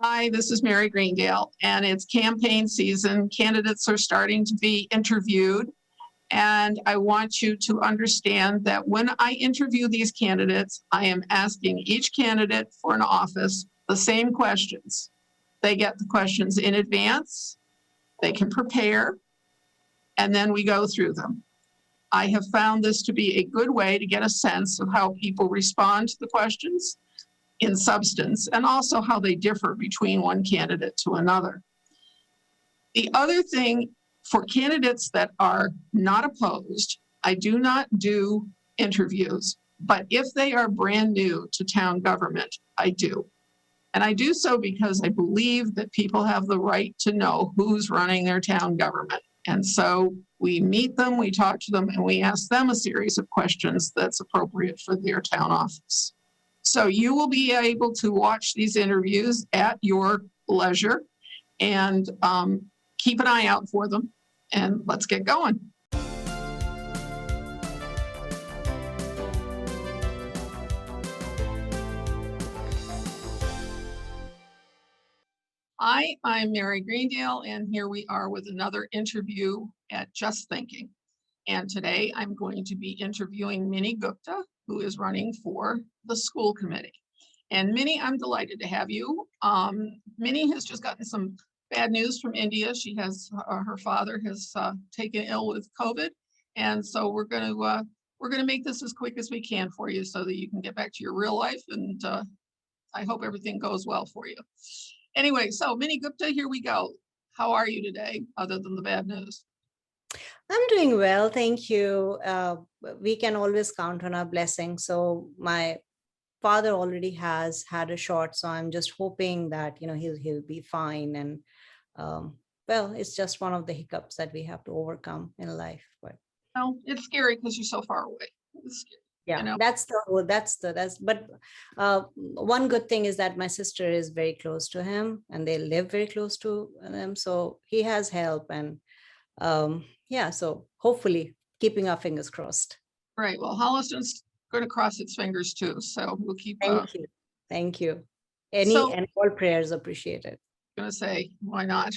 Hi, this is Mary Greendale, and it's campaign season. Candidates are starting to be interviewed, and I want you to understand that when I interview these candidates, I am asking each candidate for an office the same questions. They get the questions in advance, they can prepare, and then we go through them. I have found this to be a good way to get a sense of how people respond to the questions in substance, and also how they differ between one candidate to another. The other thing, for candidates that are not opposed, I do not do interviews, but if they are brand new to town government, I do. And I do so because I believe that people have the right to know who's running their town government. And so we meet them, we talk to them, and we ask them a series of questions that's appropriate for their town office. So you will be able to watch these interviews at your leisure, and keep an eye out for them, and let's get going. Hi, I'm Mary Greendale, and here we are with another interview at Just Thinking. And today I'm going to be interviewing Minnie Gupta, who is running for the school committee. And Minnie, I'm delighted to have you. Minnie has just gotten some bad news from India. She has, her father has taken ill with COVID. And so we're gonna make this as quick as we can for you so that you can get back to your real life. And I hope everything goes well for you. Anyway, so Minnie Gupta, here we go. How are you today, other than the bad news? I'm doing well, thank you. We can always count on our blessings. So my father already has had a shot, so I'm just hoping that he'll be fine. And well, it's just one of the hiccups that we have to overcome in life. But well, it's scary because you're so far away. It's scary. Yeah, but one good thing is that my sister is very close to him, and they live very close to him, so he has help. And yeah, so hopefully keeping our fingers crossed. Right. Well, Holliston's going to cross its fingers too, so we'll keep. Thank you. And all prayers appreciated. I'm going to say, why not?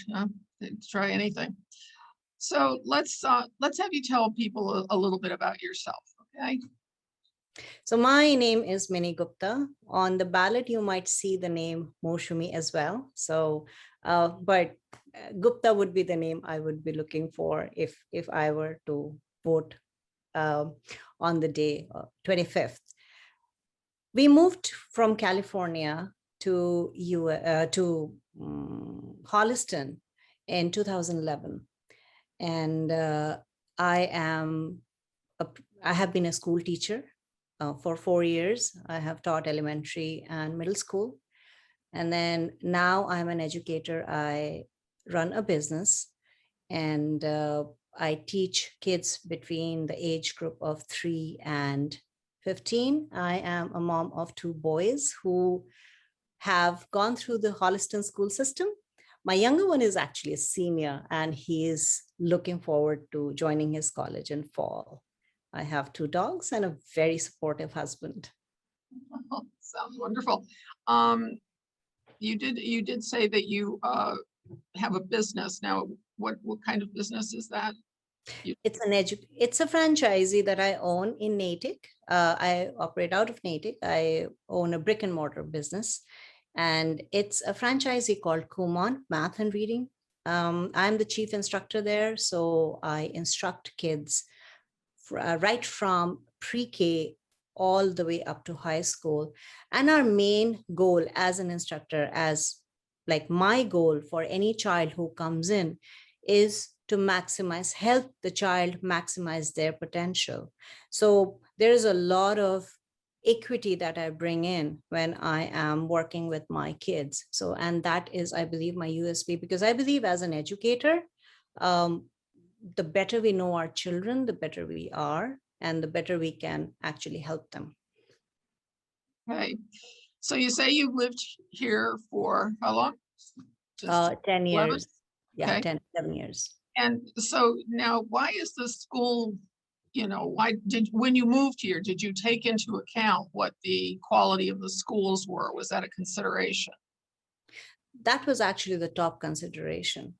Try anything. So let's have you tell people a little bit about yourself, okay? So my name is Minnie Gupta. On the ballot, you might see the name Moshumi as well. So, but Gupta would be the name I would be looking for if I were to vote on the day 25th. We moved from California to Holliston in 2011, and I have been a school teacher for 4 years. I have taught elementary and middle school. And then now I'm an educator. I run a business, and I teach kids between the age group of 3 and 15. I am a mom of 2 boys who have gone through the Holliston school system. My younger one is actually a senior, and he is looking forward to joining his college in fall. I have 2 dogs and a very supportive husband. Oh, sounds wonderful. You did say that you have a business now. What kind of business is that? It's a franchisee that I own in Natick. I operate out of Natick. I own a brick and mortar business, and it's a franchisee called Kumon Math and Reading. I'm the chief instructor there, so I instruct kids right from pre-K all the way up to high school. And our main goal as an instructor, as like my goal for any child who comes in, is to help the child maximize their potential. So there's a lot of equity that I bring in when I am working with my kids. So, and that is, I believe, my USP, because I believe as an educator, the better we know our children, the better we are, and the better we can actually help them. Okay. So you say you've lived here for how long? 10 years. 11? Yeah, okay. 11 years. And so now, why is the school, when you moved here, did you take into account what the quality of the schools were? Was that a consideration? that was actually the top consideration.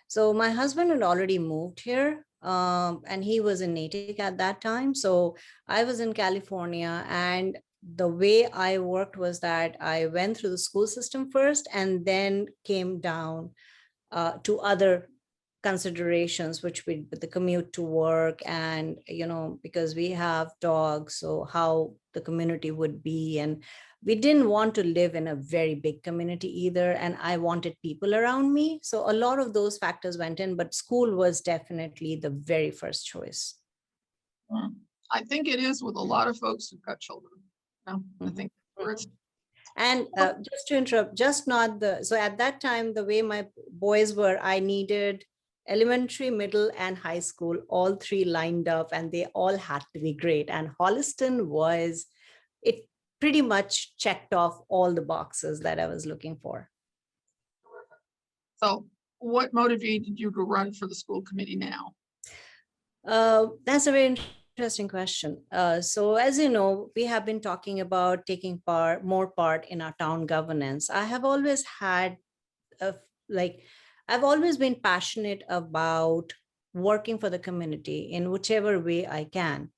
So my husband had already moved here, and he was in Natick at that time. So I was in California, and the way I worked was that I went through the school system first and then came down to other considerations, which would be the commute to work, and because we have dogs, so how the community would be. And we didn't want to live in a very big community either, and I wanted people around me, so a lot of those factors went in, but school was definitely the very first choice. I think it is with a lot of folks who've got children. No, I think where it's And just to interrupt, just not the, so at that time, the way my boys were, I needed elementary, middle, and high school, all three lined up, and they all had to be great. And Holliston was, it pretty much checked off all the boxes that I was looking for. so. What motivated you to run for the school committee now? That's a very interesting question. So as you know, we have been talking about taking more part in our town governance. I have always had I've always been passionate about working for the community in whichever way I can.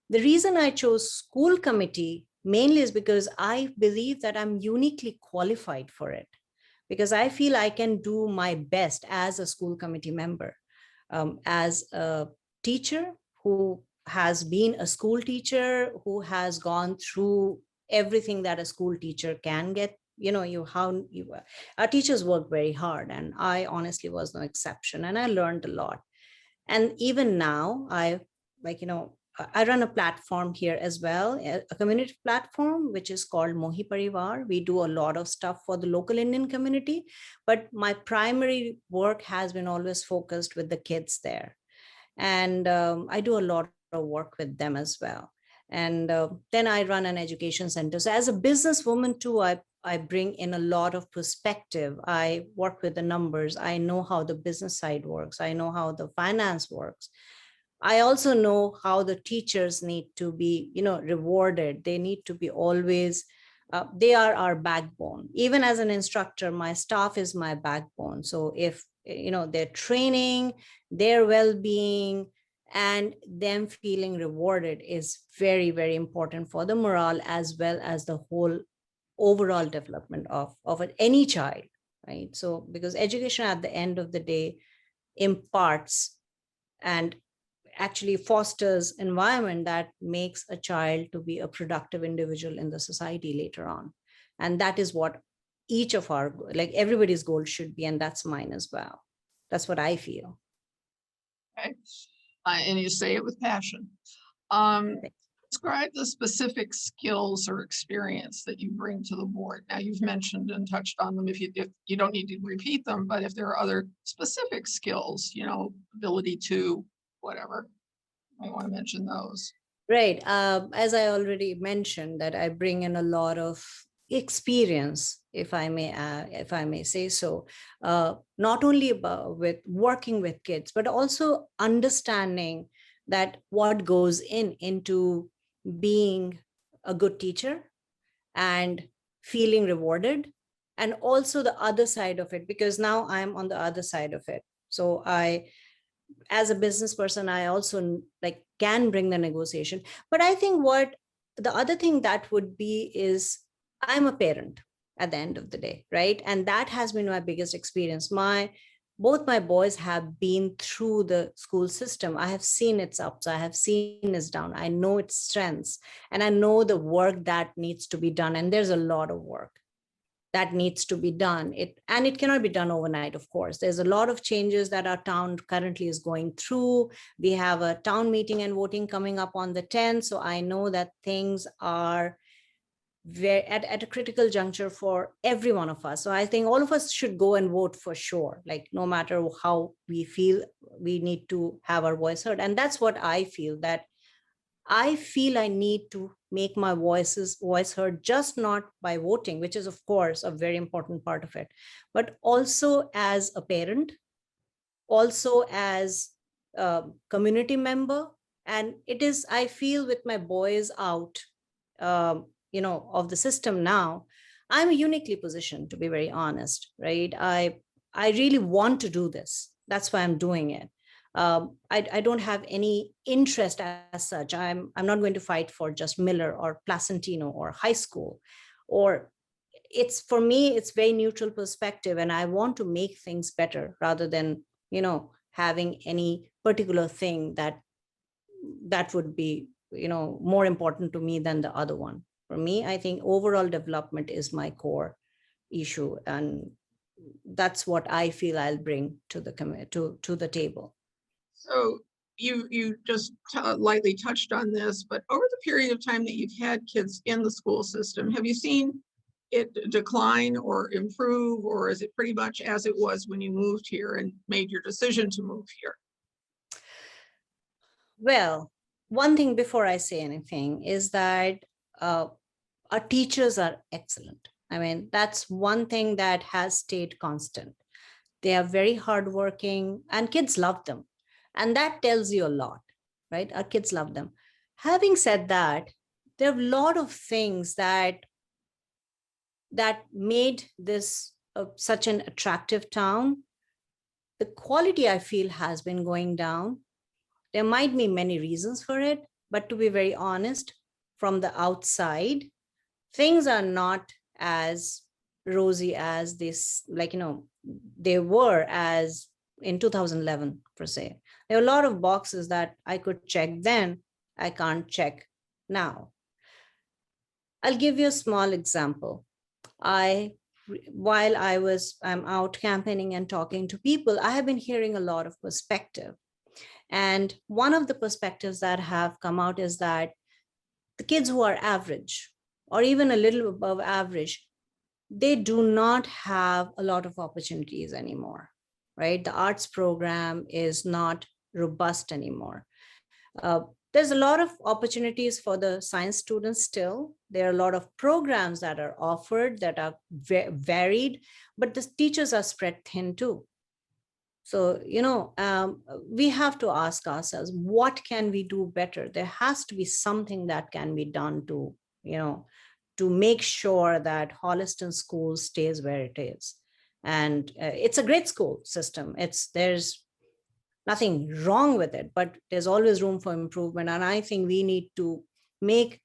The reason I chose school committee mainly is because I believe that I'm uniquely qualified for it, because I feel I can do my best as a school committee member, as a teacher who has been a school teacher, who has gone through everything that a school teacher can get. Our teachers work very hard, and I honestly was no exception, and I learned a lot. And even now, I run a platform here as well, a community platform, which is called Mohi Parivar. We do a lot of stuff for the local Indian community, but my primary work has been always focused with the kids there. And I do a lot of work with them as well. And then I run an education center. So as a businesswoman too, I bring in a lot of perspective. I work with the numbers. I know how the business side works. I know how the finance works. I also know how the teachers need to be, rewarded. They need to be always, they are our backbone. Even as an instructor, my staff is my backbone. So if, their training, their well-being, and them feeling rewarded is very, very important for the morale as well as the whole overall development of any child, right? So because education at the end of the day imparts and actually fosters environment that makes a child to be a productive individual in the society later on. And that is what each of our, like everybody's goal should be. And that's mine as well. That's what I feel. Okay. And you say it with passion. Describe the specific skills or experience that you bring to the board. Now, you've mentioned and touched on them. If you don't need to repeat them, but if there are other specific skills, ability to whatever, I want to mention those. Right. As I already mentioned, that I bring in a lot of experience, if I may say so, not only about with working with kids, but also understanding that what goes into being a good teacher and feeling rewarded, and also the other side of it, because now I'm on the other side of it. So as a business person, I also can bring the negotiation. But I think what the other thing that would be is I'm a parent at the end of the day, right? And that has been my biggest experience. Both my boys have been through the school system. I have seen its ups, I have seen its down. I know its strengths, and I know the work that needs to be done. And there's a lot of work that needs to be done. It cannot be done overnight, of course. There's a lot of changes that our town currently is going through. We have a town meeting and voting coming up on the 10th. So I know that things are at a critical juncture for every one of us. So I think all of us should go and vote for sure. Like no matter how we feel, we need to have our voice heard. And that's what I feel, that I feel I need to make my voice heard, just not by voting, which is of course a very important part of it, but also as a parent, also as a community member. And it is, I feel with my boys out, of the system now, I'm uniquely positioned, to be very honest, right? I really want to do this. That's why I'm doing it. I don't have any interest as such. I'm not going to fight for just Miller or Placentino or high school, or it's, for me, it's very neutral perspective, and I want to make things better rather than, having any particular thing that would be, more important to me than the other one. For me, I think overall development is my core issue, and that's what I feel I'll bring to the to the table. So you just lightly touched on this, but over the period of time that you've had kids in the school system, have you seen it decline or improve, or is it pretty much as it was when you moved here and made your decision to move here? Well, one thing before I say anything is that uh, our teachers are excellent. I mean, that's one thing that has stayed constant. They are very hardworking, and kids love them. And that tells you a lot, right? Our kids love them. Having said that, there are a lot of things that made this such an attractive town. The quality, I feel, has been going down. There might be many reasons for it, but to be very honest, from the outside, things are not as rosy as this, they were as in 2011, per se. There are a lot of boxes that I could check then, I can't check now. I'll give you a small example. While I'm out campaigning and talking to people, I have been hearing a lot of perspective. And one of the perspectives that have come out is that the kids who are average or even a little above average, they do not have a lot of opportunities anymore, right? The arts program is not robust anymore. There's a lot of opportunities for the science students still. There are a lot of programs that are offered that are varied, but the teachers are spread thin too. So, we have to ask ourselves, what can we do better? There has to be something that can be done to make sure that Holliston School stays where it is. And it's a great school system. There's nothing wrong with it, but there's always room for improvement. And I think we need to make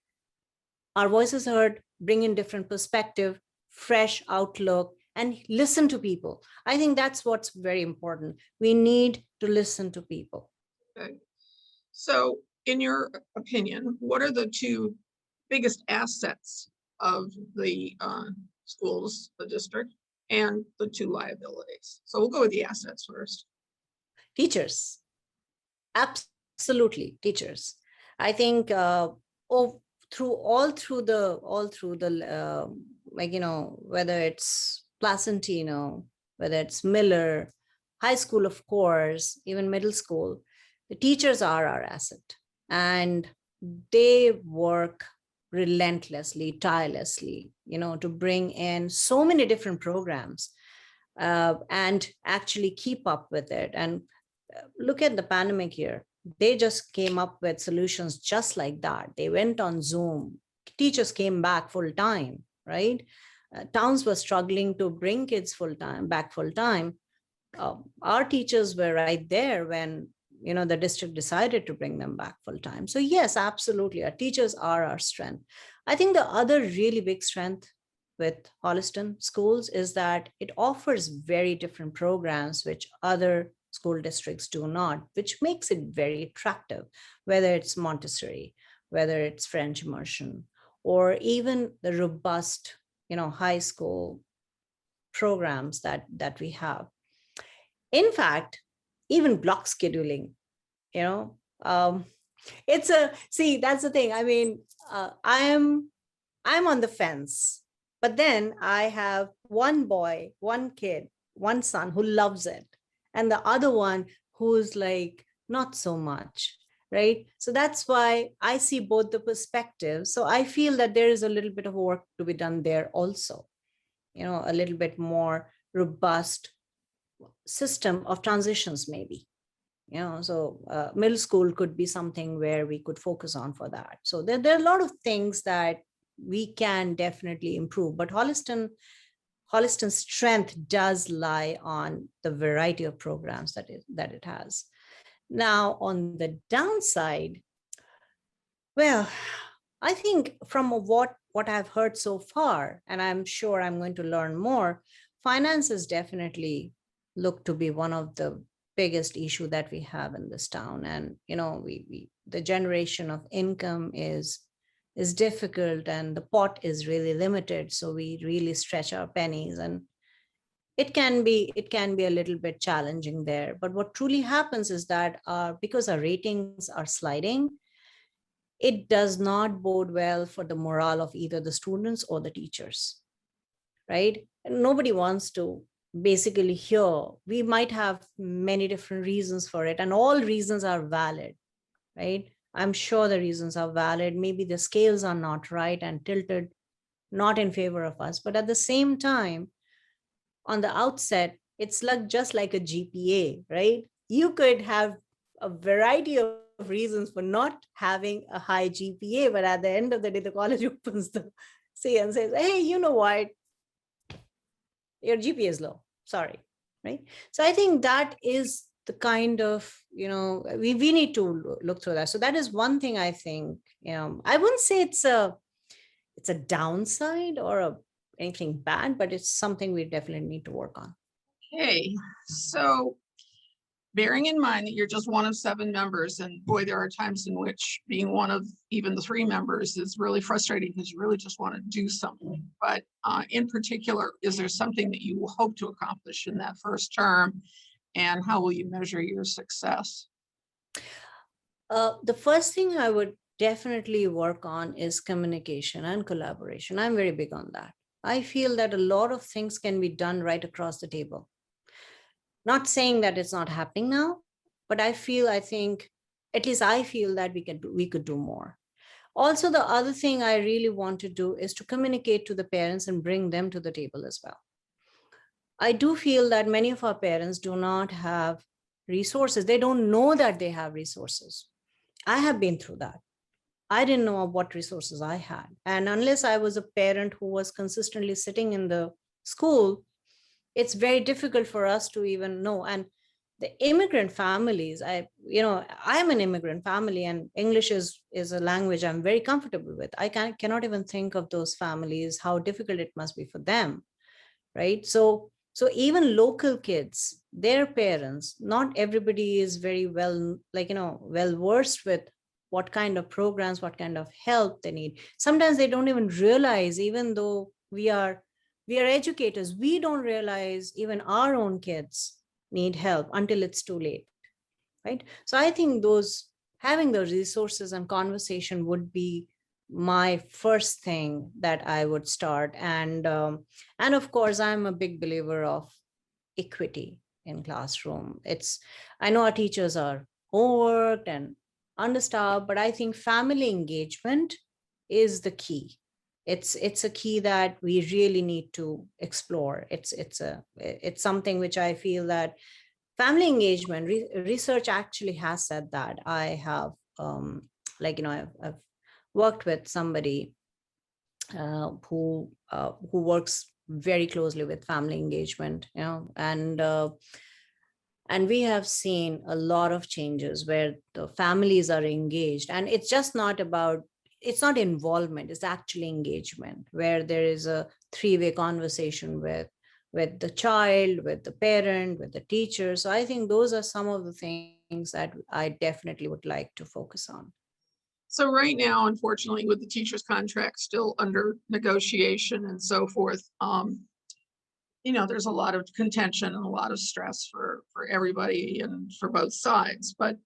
our voices heard, bring in different perspective, fresh outlook, and listen to people. I think that's what's very important. We need to listen to people. Okay. So in your opinion, what are the two biggest assets of the schools, the district, and the two liabilities? So we'll go with the assets first. Teachers, absolutely teachers. I think through the whether it's Placentino, whether it's Miller, high school, of course, even middle school, the teachers are our asset, and they work relentlessly, tirelessly, to bring in so many different programs and actually keep up with it. And look at the pandemic here. They just came up with solutions just like that. They went on Zoom. Teachers came back full time, right? Towns were struggling to bring kids back full time. Our teachers were right there when the district decided to bring them back full time. So yes, absolutely, our teachers are our strength. I think the other really big strength with Holliston schools is that it offers very different programs which other school districts do not, which makes it very attractive, whether it's Montessori, whether it's French immersion, or even the robust, high school programs that we have. In fact, even block scheduling, it's that's the thing. I mean, I'm on the fence, but then I have one boy, one kid, one son who loves it, and the other one who's like not so much, right? So that's why I see both the perspectives. So I feel that there is a little bit of work to be done there also, a little bit more robust system of transitions maybe. So middle school could be something where we could focus on for that. So there are a lot of things that we can definitely improve. But Holliston's strength does lie on the variety of programs that it has. Now, on the downside, well, I think from what I've heard so far, and I'm sure I'm going to learn more, finances definitely look to be one of the biggest issue that we have in this town. And we the generation of income is difficult, and the pot is really limited, so we really stretch our pennies, and it can be a little bit challenging there. But what truly happens is that because our ratings are sliding, it does not bode well for the morale of either the students or the teachers, right? And nobody wants to basically hear. We might have many different reasons for it, and all reasons are valid, right? I'm sure the reasons are valid. Maybe the scales are not right and tilted not in favor of us. But at the same time, on the outset, it's like just like a GPA, right? You could have a variety of reasons for not having a high GPA, but at the end of the day, the college opens the say and says, hey, you know what? Your GPA is low. Sorry, right? So I think that is the kind of, we need to look through that. So that is one thing I think, I wouldn't say it's a downside or anything bad, but it's something we definitely need to work on. Okay, so bearing in mind that you're just one of 7 members, and boy, there are times in which being one of even the 3 members is really frustrating because you really just want to do something. But in particular, is there something that you hope to accomplish in that first term, and how will you measure your success? The first thing I would definitely work on is communication and collaboration. I'm very big on that. I feel that a lot of things can be done right across the table. Not saying that it's not happening now, but I think, at least I feel that we could do more. Also, the other thing I really want to do is to communicate to the parents and bring them to the table as well. I do feel that many of our parents do not have resources. They don't know that they have resources. I have been through that. I didn't know what resources I had. And unless I was a parent who was consistently sitting in the school, it's very difficult for us to even know. And the immigrant families, I'm an immigrant family, and English is a language I'm very comfortable with. I cannot even think of those families, how difficult it must be for them, right? So even local kids, their parents, not everybody is very well, well versed with what kind of programs, what kind of help they need. Sometimes they don't even realize, even though we are educators, we don't realize even our own kids need help until it's too late, right? So I think having those resources and conversation would be my first thing that I would start. And of course, I'm a big believer of equity in classroom. I know our teachers are overworked and understaffed, but I think family engagement is the key. It's a key that we really need to explore. It's something which I feel that family engagement research actually has said that. I have I've worked with somebody who works very closely with family engagement, and we have seen a lot of changes where the families are engaged, and it's not involvement, it's actually engagement, where there is a 3-way conversation with the child, with the parent, with the teacher. So I think those are some of the things that I definitely would like to focus on. So right now, unfortunately, with the teacher's contract still under negotiation and so forth, there's a lot of contention and a lot of stress for everybody and for both sides. But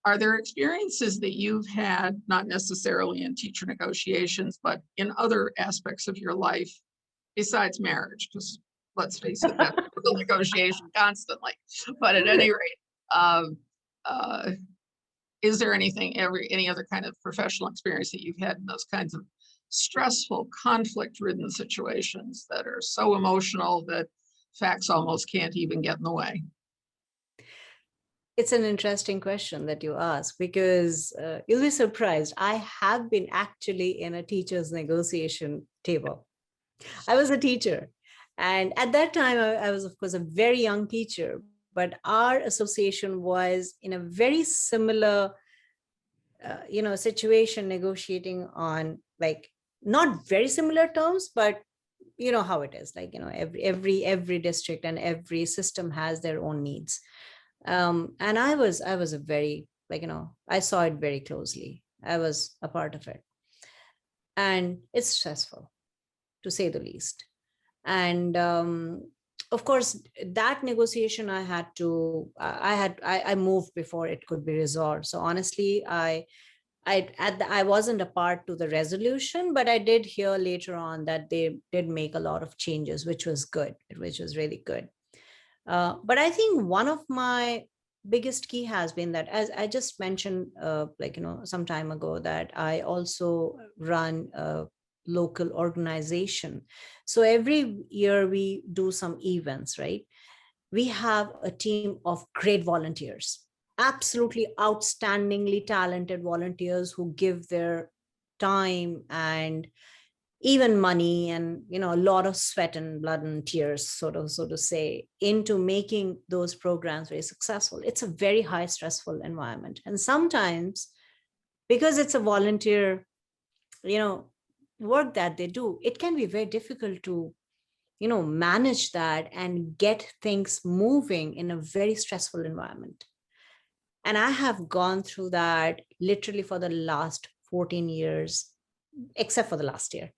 are there experiences that you've had, not necessarily in teacher negotiations, but in other aspects of your life besides marriage? Because let's face it, that's the negotiation constantly. But at any rate, is there any other kind of professional experience that you've had in those kinds of stressful, conflict-ridden situations that are so emotional that facts almost can't even get in the way? It's an interesting question that you ask, because you'll be surprised. I have been actually in a teacher's negotiation table. I was a teacher. And at that time, I was, of course, a very young teacher, but our association was in a very similar, situation, negotiating on, like, not very similar terms, but you know how it is, like, every district and every system has their own needs. And I was a very, like, I saw it very closely. I was a part of it, and it's stressful, to say the least. And of course, that negotiation, I moved before it could be resolved. So honestly, I wasn't a part to the resolution, but I did hear later on that they did make a lot of changes, which was good, which was really good. But I think one of my biggest key has been that, as I just mentioned, some time ago, that I also run a local organization. So every year we do some events, right? We have a team of great volunteers, absolutely outstandingly talented volunteers who give their time and even money, and a lot of sweat and blood and tears, so to say, into making those programs very successful. It's a very high stressful environment, and sometimes, because it's a volunteer you know work that they do, it can be very difficult to manage that and get things moving in a very stressful environment. And I have gone through that literally for the last 14 years, except for the last year,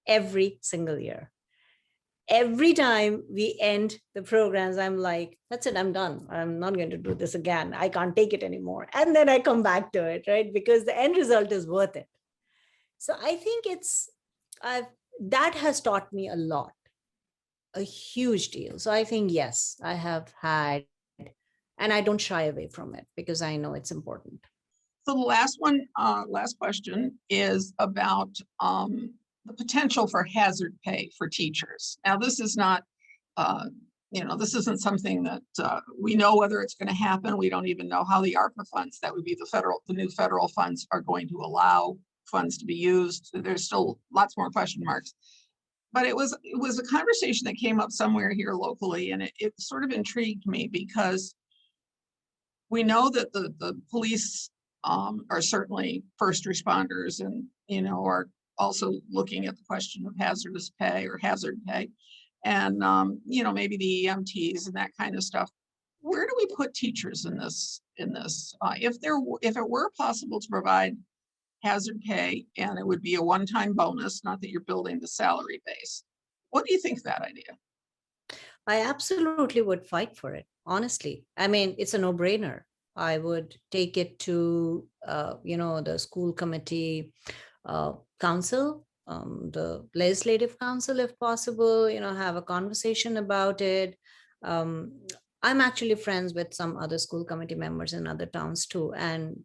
every single year. Every time we end the programs, I'm like, that's it, I'm done. I'm not going to do this again. I can't take it anymore. And then I come back to it, right? Because the end result is worth it. So I think that has taught me a lot, a huge deal. So I think, yes, I have had, and I don't shy away from it because I know it's important. So the last question is about the potential for hazard pay for teachers. Now, this is not, this isn't something that we know whether it's going to happen. We don't even know how the ARPA funds, that would be the new federal funds, are going to allow funds to be used. There's still lots more question marks. But it was a conversation that came up somewhere here locally, and it sort of intrigued me, because we know that the police are certainly first responders, and are also looking at the question of hazardous pay or hazard pay, and maybe the EMTs and that kind of stuff. Where do we put teachers in this? If it were possible to provide hazard pay, and it would be a one-time bonus, not that you're building the salary base, what do you think of that idea? I absolutely would fight for it, honestly. I mean, it's a no-brainer. I would take it to, the school committee council, the legislative council, if possible, have a conversation about it. I'm actually friends with some other school committee members in other towns too. And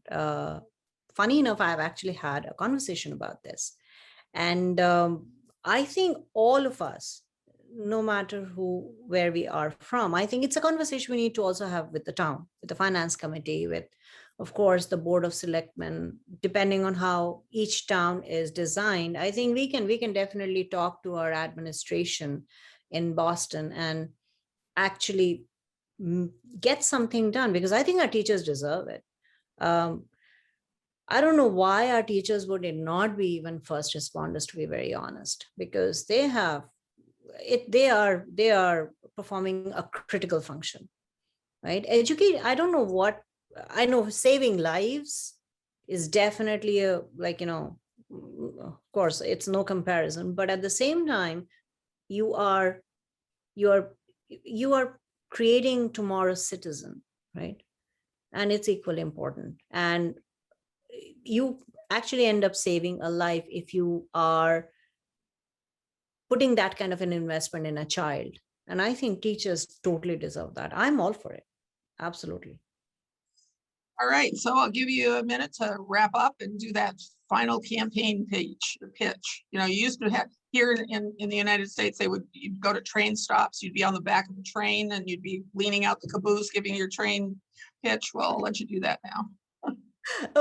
funny enough, I've actually had a conversation about this. And I think all of us, no matter where we are from, I think it's a conversation we need to also have with the town, with the finance committee, with, of course, the board of selectmen, depending on how each town is designed. I think we can definitely talk to our administration in Boston and actually get something done, because I think our teachers deserve it. I don't know why our teachers would not be even first responders, to be very honest, because they are performing a critical function, right? Educate, I don't know what, I know saving lives is definitely of course, it's no comparison, but at the same time, you are creating tomorrow's citizen, right? And it's equally important. And you actually end up saving a life if you are putting that kind of an investment in a child. And I think teachers totally deserve that. I'm all for it. Absolutely. All right, so I'll give you a minute to wrap up and do that final campaign pitch. You here in the United States, you'd go to train stops, you'd be on the back of the train and you'd be leaning out the caboose, giving your train pitch. Well, I'll let you do that now.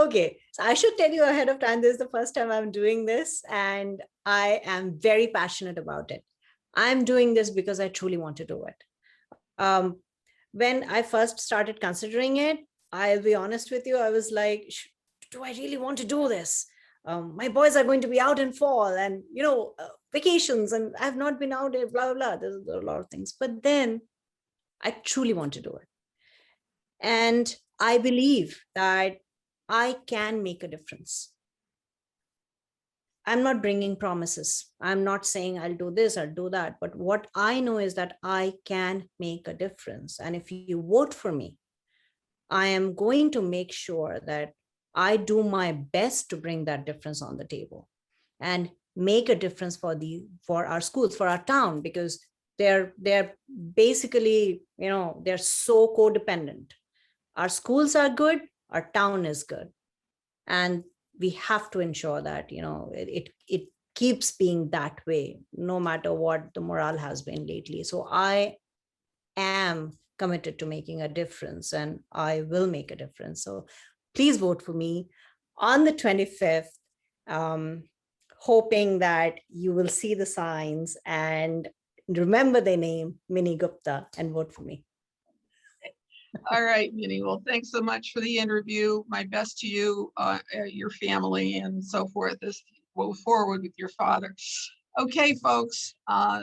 Okay, so I should tell you ahead of time, this is the first time I'm doing this, and I am very passionate about it. I'm doing this because I truly want to do it. When I first started considering it, I'll be honest with you, I was like, do I really want to do this? My boys are going to be out in fall and, vacations, and I've not been out, blah, blah, blah. There's a lot of things. But then I truly want to do it. And I believe that I can make a difference. I'm not bringing promises. I'm not saying I'll do this, I'll do that. But what I know is that I can make a difference. And if you vote for me, I am going to make sure that I do my best to bring that difference on the table and make a difference for our schools, for our town, because they're basically, they're so codependent. Our schools are good, our town is good. And we have to ensure that, it keeps being that way, no matter what the morale has been lately. So I am committed to making a difference, and I will make a difference. So please vote for me on the 25th, hoping that you will see the signs and remember the name, Minnie Gupta, and vote for me. All right, Minnie. Well, thanks so much for the interview. My best to you, your family, and so forth. This will forward with your father. Okay, folks,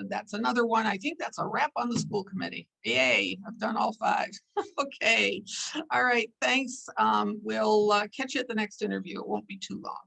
that's another one. I think that's a wrap on the school committee. Yay, I've done all 5. Okay. All right, thanks. We'll catch you at the next interview. It won't be too long.